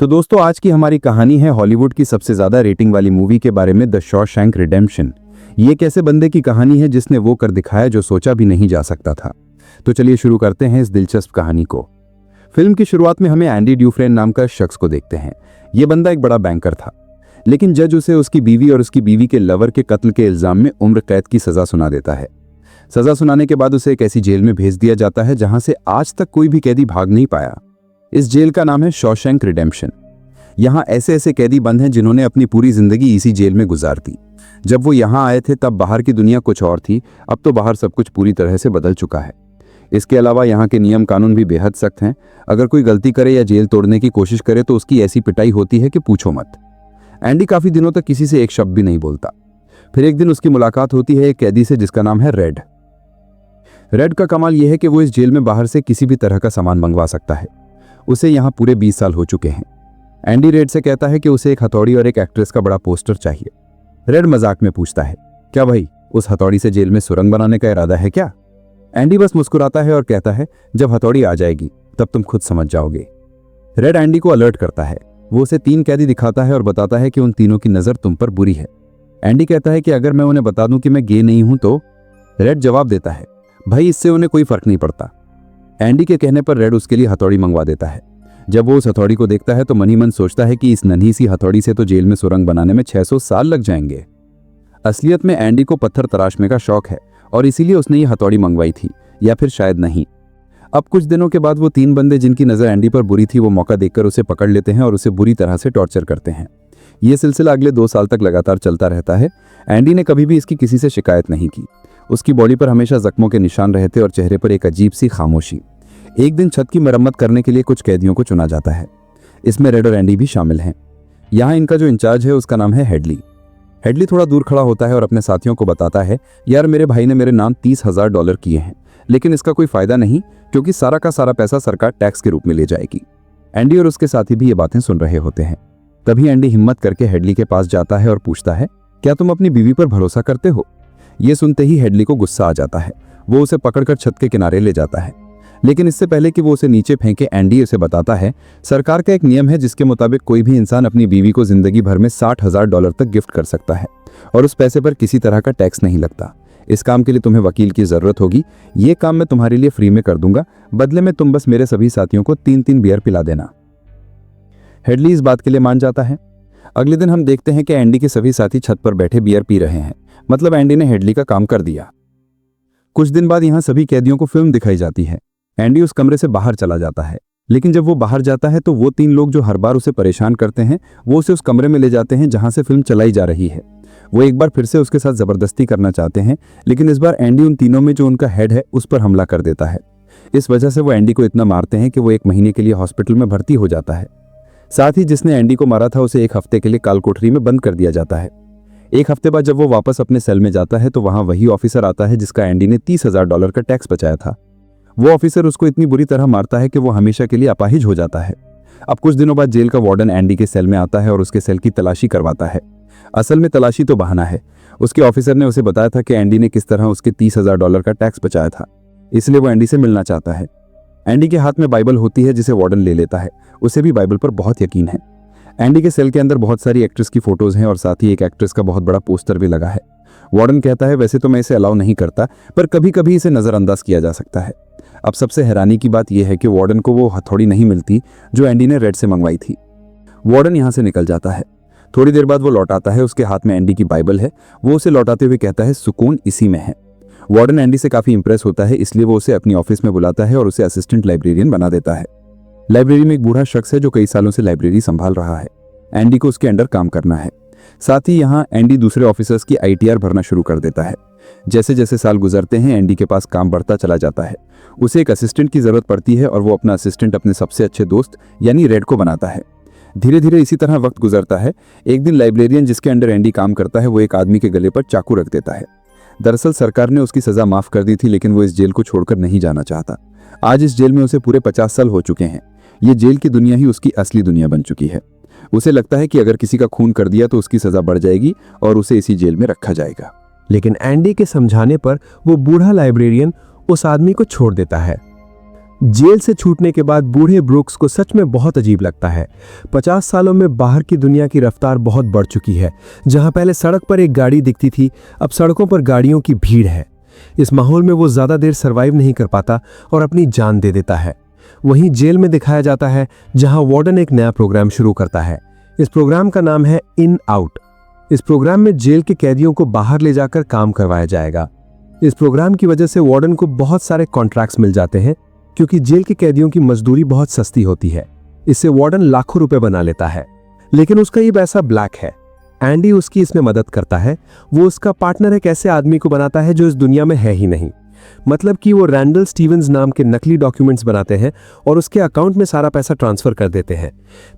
तो दोस्तों आज की हमारी कहानी है हॉलीवुड की सबसे ज्यादा रेटिंग वाली मूवी के बारे में, द शॉशैंक रिडेम्पशन। ये एक ऐसे बंदे की कहानी है जिसने वो कर दिखाया जो सोचा भी नहीं जा सकता था। तो चलिए शुरू करते हैं इस दिलचस्प कहानी को। फिल्म की शुरुआत में हमें एंडी ड्यूफ्रेन नाम का शख्स को देखते हैं। ये बंदा एक बड़ा बैंकर था, लेकिन जज उसे उसकी बीवी और उसकी बीवी के लवर के कत्ल के इल्जाम में उम्र कैद की सजा सुना देता है। सजा सुनाने के बाद उसे एक ऐसी जेल में भेज दिया जाता है जहां से आज तक कोई भी कैदी भाग नहीं पाया। इस जेल का नाम है शॉशैंक रिडेम्पशन। यहाँ ऐसे ऐसे कैदी बंद हैं जिन्होंने अपनी पूरी जिंदगी इसी जेल में गुजार दी। जब वो यहाँ आए थे तब बाहर की दुनिया कुछ और थी, अब तो बाहर सब कुछ पूरी तरह से बदल चुका है। इसके अलावा यहाँ के नियम कानून भी बेहद सख्त हैं। अगर कोई गलती करे या जेल तोड़ने की कोशिश करे तो उसकी ऐसी पिटाई होती है कि पूछो मत। एंडी काफी दिनों तक किसी से एक शब्द भी नहीं बोलता। फिर एक दिन उसकी मुलाकात होती है एक कैदी से जिसका नाम है रेड। रेड का कमाल यह है कि वो इस जेल में बाहर से किसी भी तरह का सामान मंगवा सकता है। उसे यहाँ पूरे 20 साल हो चुके हैं। एंडी रेड से कहता है कि उसे एक हथौड़ी और एक एक्ट्रेस का बड़ा पोस्टर चाहिए। रेड मजाक में पूछता है, क्या भाई उस हथौड़ी से जेल में सुरंग बनाने का इरादा है क्या? एंडी बस मुस्कुराता है और कहता है, जब हथौड़ी आ जाएगी तब तुम खुद समझ जाओगे। रेड एंडी को अलर्ट करता है। वो उसे 3 कैदी दिखाता है और बताता है कि उन तीनों की नजर तुम पर बुरी है। एंडी कहता है कि अगर मैं उन्हें बता दूं कि मैं गे नहीं हूं तो? रेड जवाब देता है, भाई इससे उन्हें कोई फर्क नहीं पड़ता। एंडी के कहने पर रेड उसके लिए हथौड़ी मंगवा देता है। जब वो उस हथौड़ी को देखता है तो मन ही मन सोचता है कि इस नन्ही सी हथौड़ी से तो जेल में सुरंग बनाने में 600 साल लग जाएंगे। असलियत में एंडी को पत्थर तराशने का शौक है और इसीलिए उसने ये हथौड़ी मंगवाई थी, या फिर शायद नहीं। अब कुछ दिनों के बाद वो 3 बंदे जिनकी नजर एंडी पर बुरी थी वो मौका देखकर उसे पकड़ लेते हैं और उसे बुरी तरह से टॉर्चर करते हैं। ये सिलसिला अगले 2 साल तक लगातार चलता रहता है। एंडी ने कभी भी इसकी किसी से शिकायत नहीं की। उसकी बॉडी पर हमेशा जख्मों के निशान रहते और चेहरे पर एक अजीब सी खामोशी। एक दिन छत की मरम्मत करने के लिए कुछ कैदियों को चुना जाता है। इसमें रेड और एंडी भी शामिल हैं। यहाँ इनका जो इंचार्ज है उसका नाम है हेडली। हेडली थोड़ा दूर खड़ा होता है और अपने साथियों को बताता है, यार मेरे भाई ने मेरे नाम $30,000 किए हैं, लेकिन इसका कोई फायदा नहीं क्योंकि सारा का सारा पैसा सरकार टैक्स के रूप में ले जाएगी। एंडी और उसके साथी भी ये बातें सुन रहे होते हैं। तभी एंडी हिम्मत करके हेडली के पास जाता है और पूछता है, क्या तुम अपनी बीवी पर भरोसा करते हो? ये सुनते ही हेडली को गुस्सा आ जाता है। वो उसे पकड़कर छत के किनारे ले जाता है, लेकिन इससे पहले कि वो उसे नीचे फेंके एंडी उसे बताता है, सरकार का एक नियम है जिसके मुताबिक कोई भी इंसान अपनी बीवी को जिंदगी भर में $60,000 तक गिफ्ट कर सकता है और उस पैसे पर किसी तरह का टैक्स नहीं लगता। इस काम के लिए तुम्हें वकील की जरूरत होगी। ये काम मैं तुम्हारे लिए फ्री में कर दूंगा, बदले में तुम बस मेरे सभी साथियों को 3-3 बियर पिला देना। हेडली इस बात के लिए मान जाता है। अगले दिन हम देखते हैं कि एंडी के सभी साथी छत पर बैठे बियर पी रहे हैं। मतलब एंडी ने हेडली का काम कर दिया। कुछ दिन बाद यहाँ सभी कैदियों को फिल्म दिखाई जाती है। एंडी उस कमरे से बाहर चला जाता है, लेकिन जब वो बाहर जाता है तो वो 3 लोग जो हर बार उसे परेशान करते हैं वो उसे उस कमरे में ले जाते हैं जहां से फिल्म चलाई जा रही है। वो एक बार फिर से उसके साथ जबरदस्ती करना चाहते हैं, लेकिन इस बार एंडी उन तीनों में जो उनका हेड है उस पर हमला कर देता है। इस वजह से वो एंडी को इतना मारते हैं कि वो 1 महीने के लिए हॉस्पिटल में भर्ती हो जाता है। साथ ही जिसने एंडी को मारा था उसे 1 हफ्ते के लिए काल कोठरी में बंद कर दिया जाता है। 1 हफ्ते बाद जब वो वापस अपने सेल में जाता है तो वहां वही ऑफिसर आता है जिसका एंडी ने $30,000 का टैक्स बचाया था। वो ऑफिसर उसको इतनी बुरी तरह मारता है कि वो हमेशा के लिए अपाहिज हो जाता है। अब कुछ दिनों बाद जेल का वार्डन एंडी के सेल में आता है और उसके सेल की तलाशी करवाता है। असल में तलाशी तो बहाना है। उसके ऑफिसर ने उसे बताया था कि एंडी ने किस तरह उसके $30,000 का टैक्स बचाया था, इसलिए वो एंडी से मिलना चाहता है। एंडी के हाथ में बाइबल होती है जिसे वार्डन ले लेता है। उसे भी बाइबल पर बहुत यकीन है। एंडी के सेल के अंदर बहुत सारी एक्ट्रेस की फोटोज हैं और साथ ही एक एक्ट्रेस का बहुत बड़ा पोस्टर भी लगा है। वार्डन कहता है, वैसे तो मैं इसे अलाउ नहीं करता, पर कभी कभी इसे नजरअंदाज किया जा सकता है। अब सबसे हैरानी की बात यह है कि वार्डन को वो हथौड़ी नहीं मिलती जो एंडी ने रेड से मंगवाई थी। वार्डन यहाँ से निकल जाता है। थोड़ी देर बाद वो लौट आता है। उसके हाथ में एंडी की बाइबल है। वो उसे लौटाते हुए कहता है, सुकून इसी में है। वार्डन एंडी से काफी इंप्रेस होता है, इसलिए वो उसे अपनी ऑफिस में बुलाता है और उसे असिस्टेंट लाइब्रेरियन बना देता है। लाइब्रेरी में एक बूढ़ा शख्स है जो कई सालों से लाइब्रेरी संभाल रहा है। एंडी को उसके अंडर काम करना है। साथ ही यहाँ एंडी दूसरे ऑफिसर्स की ITR भरना शुरू कर देता है। जैसे जैसे साल गुजरते हैं एंडी के पास काम बढ़ता चला जाता है। उसे एक असिस्टेंट की जरूरत पड़ती है और वो अपना असिस्टेंट अपने सबसे अच्छे दोस्त यानी रेड को बनाता है। धीरे धीरे इसी तरह वक्त गुजरता है। एक दिन लाइब्रेरियन जिसके अंडर एंडी काम करता है वो एक आदमी के गले पर चाकू रख देता है। दरअसल सरकार ने उसकी सजा माफ कर दी थी, लेकिन वो इस जेल को छोड़कर नहीं जाना चाहता। आज इस जेल में उसे पूरे 50 साल हो चुके हैं। ये जेल की दुनिया ही उसकी असली दुनिया बन चुकी है। उसे लगता है कि अगर किसी का खून कर दिया तो उसकी सजा बढ़ जाएगी और उसे इसी जेल में रखा जाएगा। लेकिन एंडी के समझाने पर वो बूढ़ा लाइब्रेरियन उस आदमी को छोड़ देता है। जेल से छूटने के बाद बूढ़े ब्रूक्स को सच में बहुत अजीब लगता है। 50 सालों में बाहर की दुनिया की रफ्तार बहुत बढ़ चुकी है। जहां पहले सड़क पर एक गाड़ी दिखती थी, अब सड़कों पर गाड़ियों की भीड़ है। इस माहौल में वो ज्यादा देर सरवाइव नहीं कर पाता और अपनी जान दे देता है। वहीं जेल में दिखाया जाता है, जहां वार्डन एक नया प्रोग्राम शुरू करता है। इस प्रोग्राम का नाम है इन आउट। इस प्रोग्राम में जेल के कैदियों को बाहर ले जाकर काम करवाया जाएगा। इस प्रोग्राम की वजह से वार्डन को बहुत सारे कॉन्ट्रैक्ट्स मिल जाते हैं, क्योंकि जेल के कैदियों की मजदूरी बहुत सस्ती होती है। इससे वार्डन लाखों रुपए बना लेता है। लेकिन उसका ये पैसा ब्लैक है। एंडी उसकी इसमें मदद करता है। वो उसका पार्टनर एक ऐसे आदमी को बनाता है जो इस दुनिया में है ही नहीं। मतलब कि वो रैंडल स्टीवंस नाम के नकली डॉक्यूमेंट्स बनाते हैं और उसके अकाउंट में सारा पैसा ट्रांसफर कर देते हैं,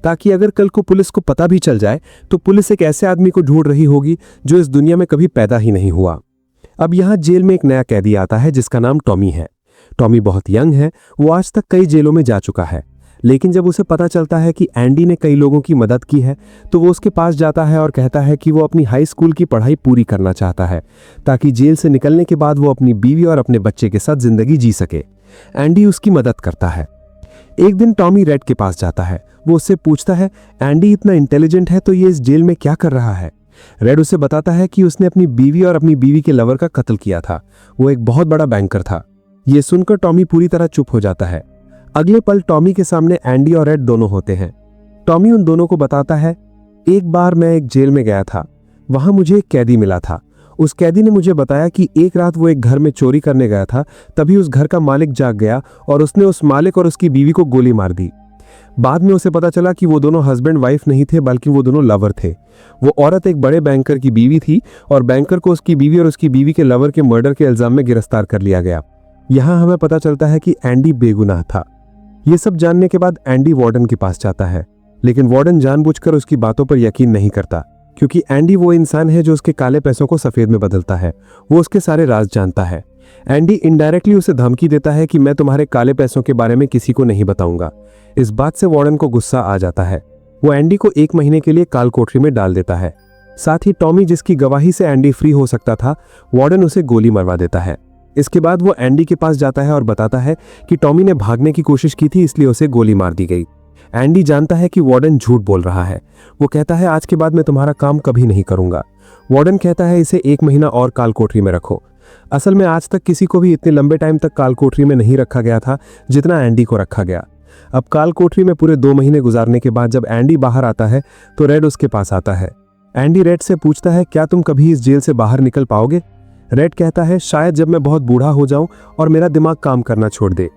ताकि अगर कल को पुलिस को पता भी चल जाए तो पुलिस एक ऐसे आदमी को ढूंढ रही होगी जो इस दुनिया में कभी पैदा ही नहीं हुआ। अब यहाँ जेल में एक नया कैदी आता है जिसका नाम टॉमी है। टॉमी बहुत यंग है। वो आज तक कई जेलों में जा चुका है। लेकिन जब उसे पता चलता है कि एंडी ने कई लोगों की मदद की है, तो वो उसके पास जाता है और कहता है कि वो अपनी हाई स्कूल की पढ़ाई पूरी करना चाहता है, ताकि जेल से निकलने के बाद वो अपनी बीवी और अपने बच्चे के साथ जिंदगी जी सके। एंडी उसकी मदद करता है। एक दिन टॉमी रेड के पास जाता है। वो उससे पूछता है, एंडी इतना इंटेलिजेंट है तो ये इस जेल में क्या कर रहा है? रेड उसे बताता है कि उसने अपनी बीवी और अपनी बीवी के लवर का कत्ल किया था। वो एक बहुत बड़ा बैंकर था। ये सुनकर टॉमी पूरी तरह चुप हो जाता है। अगले पल टॉमी के सामने एंडी और रेड दोनों होते हैं। टॉमी उन दोनों को बताता है, एक बार मैं एक जेल में गया था। वहां मुझे एक कैदी मिला था। उस कैदी ने मुझे बताया कि एक रात वो एक घर में चोरी करने गया था। तभी उस घर का मालिक जाग गया और उसने उस मालिक और उसकी बीवी को गोली मार दी। बाद में उसे पता चला कि वो दोनों हस्बैंड वाइफ नहीं थे, बल्कि वो दोनों लवर थे। वो औरत एक बड़े बैंकर की बीवी थी और बैंकर को उसकी बीवी और उसकी बीवी के लवर के मर्डर के इल्जाम में गिरफ्तार कर लिया गया। यहाँ हमें पता चलता है कि एंडी बेगुनाह था। ये सब जानने के बाद एंडी वार्डन के पास जाता है, लेकिन वार्डन जानबूझकर उसकी बातों पर यकीन नहीं करता, क्योंकि एंडी वो इंसान है जो उसके काले पैसों को सफेद में बदलता है। वो उसके सारे राज जानता है। एंडी इनडायरेक्टली उसे धमकी देता है कि मैं तुम्हारे काले पैसों के बारे में किसी को नहीं बताऊंगा। इस बात से वार्डन को गुस्सा आ जाता है। वो एंडी को 1 महीने के लिए काल कोठरी में डाल देता है। साथ ही टॉमी, जिसकी गवाही से एंडी फ्री हो सकता था, वार्डन उसे गोली मरवा देता है। इसके बाद वो एंडी के पास जाता है और बताता है कि टॉमी ने भागने की कोशिश की थी, इसलिए उसे गोली मार दी गई। एंडी जानता है कि वार्डन झूठ बोल रहा है। वो कहता है, आज के बाद मैं तुम्हारा काम कभी नहीं करूंगा। वार्डन कहता है, इसे 1 महीना और काल कोठरी में रखो। असल में आज तक किसी को भी इतने लंबे टाइम तक काल कोठरी में नहीं रखा गया था जितना एंडी को रखा गया। अब काल कोठरी में पूरे 2 महीने गुजारने के बाद जब एंडी बाहर आता है तो रेड उसके पास आता है। एंडी रेड से पूछता है, क्या तुम कभी इस जेल से बाहर निकल पाओगे? रेड कहता है, शायद जब मैं बहुत बूढ़ा हो जाऊं और मेरा दिमाग काम करना छोड़ दे।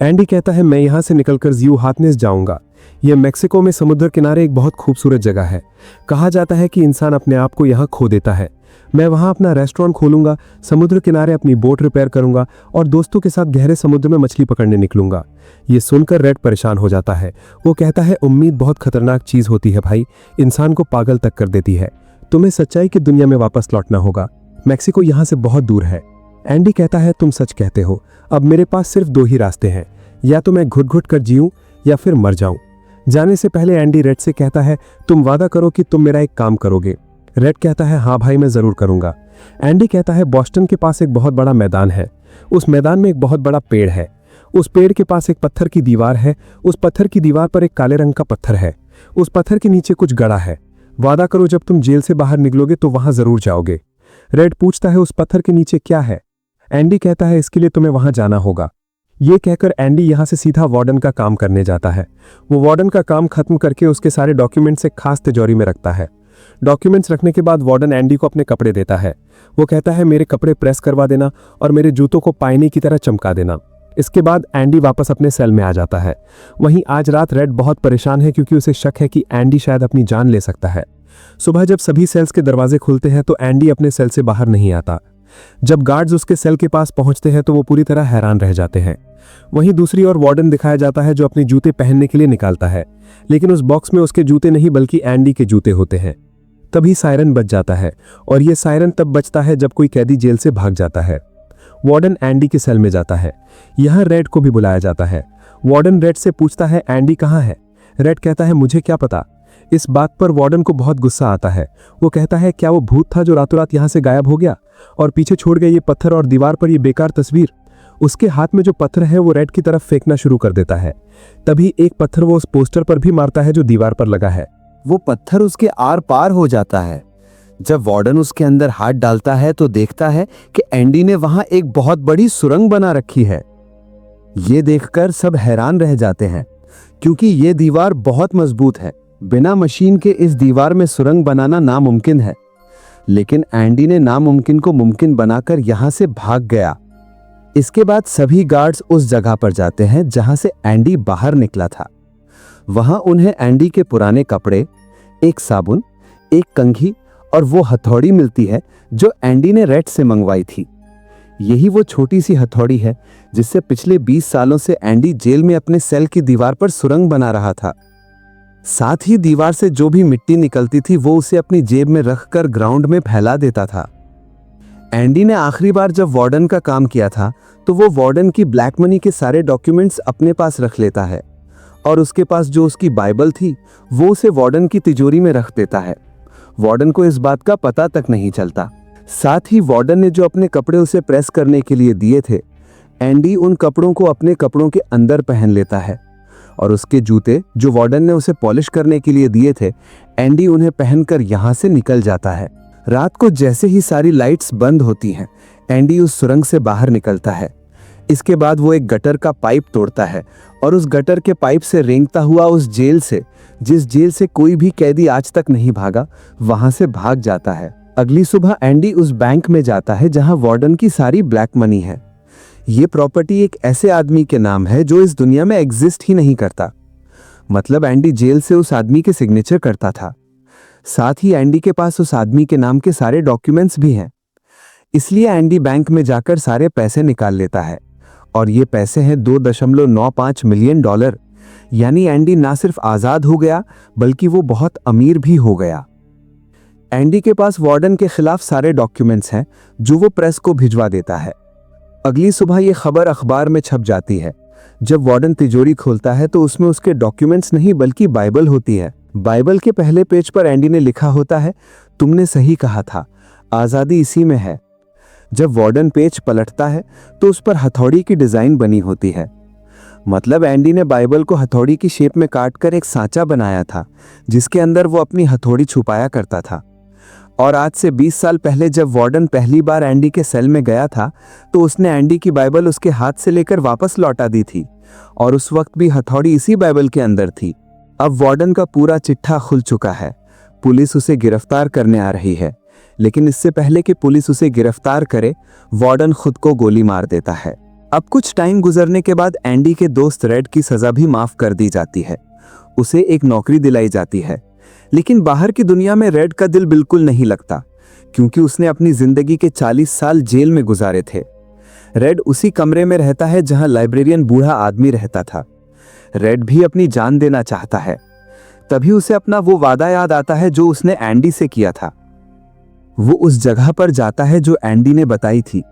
एंडी कहता है, मैं यहां से निकलकर यूहातनेस जाऊंगा। यह मेक्सिको में समुद्र किनारे एक बहुत खूबसूरत जगह है। कहा जाता है कि इंसान अपने आप को यहां खो देता है। मैं वहां अपना रेस्टोरेंट खोलूंगा, समुद्र किनारे अपनी बोट रिपेयर करूंगा और दोस्तों के साथ गहरे समुद्र में मछली पकड़ने निकलूंगा। ये सुनकर रेड परेशान हो जाता है। वो कहता है, उम्मीद बहुत खतरनाक चीज होती है भाई, इंसान को पागल तक कर देती है। तुम्हें सच्चाई की दुनिया में वापस लौटना होगा। मैक्सिको यहां से बहुत दूर है। एंडी कहता है, तुम सच कहते हो। अब मेरे पास सिर्फ 2 ही रास्ते हैं, या तो मैं घुट घुट कर जीऊं या फिर मर जाऊं। जाने से पहले एंडी रेड से कहता है, तुम वादा करो कि तुम मेरा एक काम करोगे। रेड कहता है, हाँ भाई, मैं जरूर करूंगा। एंडी कहता है, बॉस्टन के पास एक बहुत बड़ा मैदान है। उस मैदान में एक बहुत बड़ा पेड़ है। उस पेड़ के पास एक पत्थर की दीवार है। उस पत्थर की दीवार पर एक काले रंग का पत्थर है। उस पत्थर के नीचे कुछ गड़ा है। वादा करो जब तुम जेल से बाहर निकलोगे तो वहां जरूर जाओगे। रेड पूछता है, उस पत्थर के नीचे क्या है? एंडी कहता है, इसके लिए तुम्हें वहां जाना होगा। ये कहकर एंडी यहां से सीधा वार्डन का काम करने जाता है। वो वार्डन का काम खत्म करके उसके सारे डॉक्यूमेंट्स एक खास तिजोरी में रखता है। डॉक्यूमेंट्स रखने के बाद वार्डन एंडी को अपने कपड़े देता है। वो कहता है, मेरे कपड़े प्रेस करवा देना और मेरे जूतों को पायने की तरह चमका देना। इसके बाद एंडी वापस अपने सेल में आ जाता है। वहीं आज रात रेड बहुत परेशान है, क्योंकि उसे शक है कि एंडी शायद अपनी जान ले सकता है। सुबह जब सभी सेल्स के दरवाजे खुलते हैं तो एंडी अपने सेल से बाहर नहीं आता। जब गार्ड्स उसके सेल के पास पहुंचते हैं तो वो पूरी तरह हैरान रह जाते हैं। वहीं दूसरी ओर वार्डन दिखाया जाता है, जो अपने जूते पहनने के लिए निकालता है, लेकिन उस बॉक्स में उसके जूते नहीं बल्कि एंडी के जूते होते हैं। तभी सायरन बज जाता है, और यह सायरन तब बजता है जब कोई कैदी जेल से भाग जाता है। वार्डन एंडी के सेल में जाता है। यहां रेड को भी बुलाया जाता है। वार्डन रेड से पूछता है, एंडी कहां है? रेड कहता है, मुझे क्या पता। इस बात पर वार्डन को बहुत गुस्सा आता है। वो कहता है, क्या वो भूत था जो रातों रात यहां से गायब हो गया और पीछे छोड़ गया ये पत्थर और दीवार पर ये बेकार तस्वीर? उसके हाथ में जो पत्थर है वो रेड की तरफ फेंकना शुरू कर देता है। तभी एक पत्थर वो उस पोस्टर पर भी मारता है जो दीवार पर लगा है। वो पत्थर उसके आर पार हो जाता है। जब वार्डन उसके अंदर हाथ डालता है तो देखता है कि एंडी ने वहां एक बहुत बड़ी सुरंग बना रखी है। ये देखकर सब हैरान रह जाते हैं क्योंकि ये दीवार बहुत मजबूत है। बिना मशीन के इस दीवार में सुरंग बनाना नामुमकिन है। लेकिन एंडी ने नामुमकिन को मुमकिन बनाकर यहां से भाग गया। इसके बाद सभी गार्ड्स उस जगह पर जाते हैं जहां से एंडी बाहर निकला था। वहां उन्हें एंडी के पुराने कपड़े, एक साबुन, एक कंघी और वो हथौड़ी मिलती है जो एंडी ने रेड से मंगवाई थी। यही वो छोटी सी हथौड़ी है जिससे पिछले 20 सालों से एंडी जेल में अपने सेल की दीवार पर सुरंग बना रहा था। साथ ही दीवार से जो भी मिट्टी निकलती थी वो उसे अपनी जेब में रखकर ग्राउंड में फैला देता था। एंडी ने आखिरी बार जब वार्डन का काम किया था तो वो वार्डन की ब्लैक मनी के सारे डॉक्यूमेंट्स अपने पास रख लेता है और उसके पास जो उसकी बाइबल थी वो उसे वार्डन की तिजोरी में रख देता है। वार्डन को इस बात का पता तक नहीं चलता। साथ ही वार्डन ने जो अपने कपड़े उसे प्रेस करने के लिए दिए थे, एंडी उन कपड़ों को अपने कपड़ों के अंदर पहन लेता है और उसके जूते जो वार्डन ने उसे पॉलिश करने के लिए दिए थे, एंडी उन्हें पहनकर यहां से निकल जाता है। रात को जैसे ही सारी लाइट्स बंद होती हैं, एंडी उस सुरंग से बाहर निकलता है। इसके बाद वो एक गटर का पाइप तोड़ता है और उस गटर के पाइप से रेंगता हुआ उस जेल से, जिस जेल से कोई भी कैदी आज तक नहीं भागा, वहां से भाग जाता है। अगली सुबह एंडी उस बैंक में जाता है जहां वार्डन की सारी ब्लैक मनी है। ये प्रॉपर्टी एक ऐसे आदमी के नाम है जो इस दुनिया में एग्जिस्ट ही नहीं करता। मतलब एंडी जेल से उस आदमी के सिग्नेचर करता था। साथ ही एंडी के पास उस आदमी के नाम के सारे डॉक्यूमेंट्स भी हैं। इसलिए एंडी बैंक में जाकर सारे पैसे निकाल लेता है और ये पैसे हैं $2.95 मिलियन। यानी एंडी ना सिर्फ आजाद हो गया बल्कि वो बहुत अमीर भी हो गया। एंडी के पास वार्डन के खिलाफ सारे डॉक्यूमेंट्स हैं जो वो प्रेस को भिजवा देता है। अगली सुबह ये खबर अखबार में छप जाती है। जब वार्डन तिजोरी खोलता है तो उसमें उसके डॉक्यूमेंट्स नहीं बल्कि बाइबल होती है। बाइबल के पहले पेज पर एंडी ने लिखा होता है, तुमने सही कहा था, आजादी इसी में है। जब वार्डन पेज पलटता है तो उस पर हथौड़ी की डिजाइन बनी होती है। मतलब एंडी ने बाइबल को हथौड़ी की शेप में काटकर एक सांचा बनाया था जिसके अंदर वो अपनी हथौड़ी छुपाया करता था। और आज से 20 साल पहले जब वार्डन पहली बार एंडी के सेल में गया था तो उसने एंडी की बाइबल उसके हाथ से लेकर वापस लौटा दी थी और उस वक्त भी हथौड़ी इसी बाइबल के अंदर थी। अब वार्डन का पूरा चिट्ठा खुल चुका है। पुलिस उसे गिरफ्तार करने आ रही है, लेकिन इससे पहले कि पुलिस उसे गिरफ्तार करे, वार्डन खुद को गोली मार देता है। अब कुछ टाइम गुजरने के बाद एंडी के दोस्त रेड की सजा भी माफ कर दी जाती है। उसे एक नौकरी दिलाई जाती है। लेकिन बाहर की दुनिया में रेड का दिल बिल्कुल नहीं लगता क्योंकि उसने अपनी जिंदगी के 40 साल जेल में गुजारे थे। रेड उसी कमरे में रहता है जहां लाइब्रेरियन बूढ़ा आदमी रहता था। रेड भी अपनी जान देना चाहता है। तभी उसे अपना वो वादा याद आता है जो उसने एंडी से किया था। वो उस जगह पर जाता है जो एंडी ने बताई थी।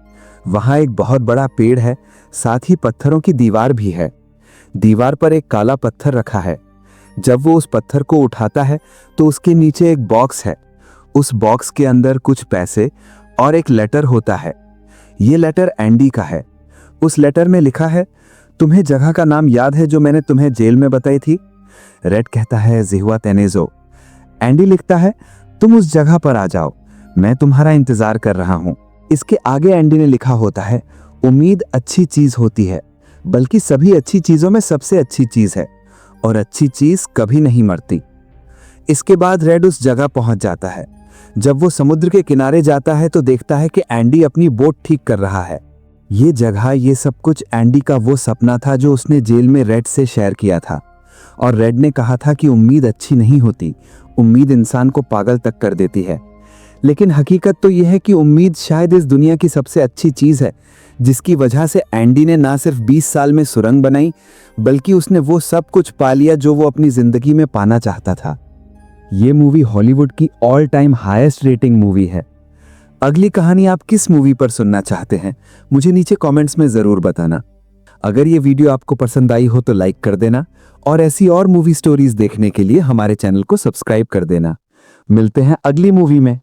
वहां एक बहुत बड़ा पेड़ है, साथ ही पत्थरों की दीवार भी है। दीवार पर एक काला पत्थर रखा है। जब वो उस पत्थर को उठाता है तो उसके नीचे एक बॉक्स है। उस बॉक्स के अंदर कुछ पैसे और एक लेटर होता है। ये लेटर एंडी का है। उस लेटर में लिखा है, तुम्हें जगह का नाम याद है जो मैंने तुम्हें जेल में बताई थी? रेड कहता है, जिहुआ तेनेजो। एंडी लिखता है, तुम उस जगह पर आ जाओ, मैं तुम्हारा इंतजार कर रहा हूं। इसके आगे एंडी ने लिखा होता है, उम्मीद अच्छी चीज होती है, बल्कि सभी अच्छी चीजों में सबसे अच्छी चीज है और अच्छी चीज कभी नहीं मरती। इसके बाद रेड उस जगह पहुंच जाता है। जब वो समुद्र के किनारे जाता है तो देखता है कि एंडी अपनी बोट ठीक कर रहा है। ये जगह, ये सब कुछ एंडी का वो सपना था जो उसने जेल में रेड से शेयर किया था। और रेड ने कहा था कि उम्मीद अच्छी नहीं होती, उम्मीद इंसान को पागल तक कर देती है। लेकिन हकीकत तो यह है कि उम्मीद शायद इस दुनिया की सबसे अच्छी चीज है, जिसकी वजह से एंडी ने ना सिर्फ 20 साल में सुरंग बनाई, बल्कि उसने वो सब कुछ पा लिया जो वो अपनी जिंदगी में पाना चाहता था। ये मूवी हॉलीवुड की all time highest rating movie है। अगली कहानी आप किस मूवी पर सुनना चाहते हैं, मुझे नीचे कमेंट्स में जरूर बताना। अगर ये वीडियो आपको पसंद आई हो तो लाइक कर देना और ऐसी और मूवी स्टोरीज देखने के लिए हमारे चैनल को सब्सक्राइब कर देना। मिलते हैं अगली मूवी में।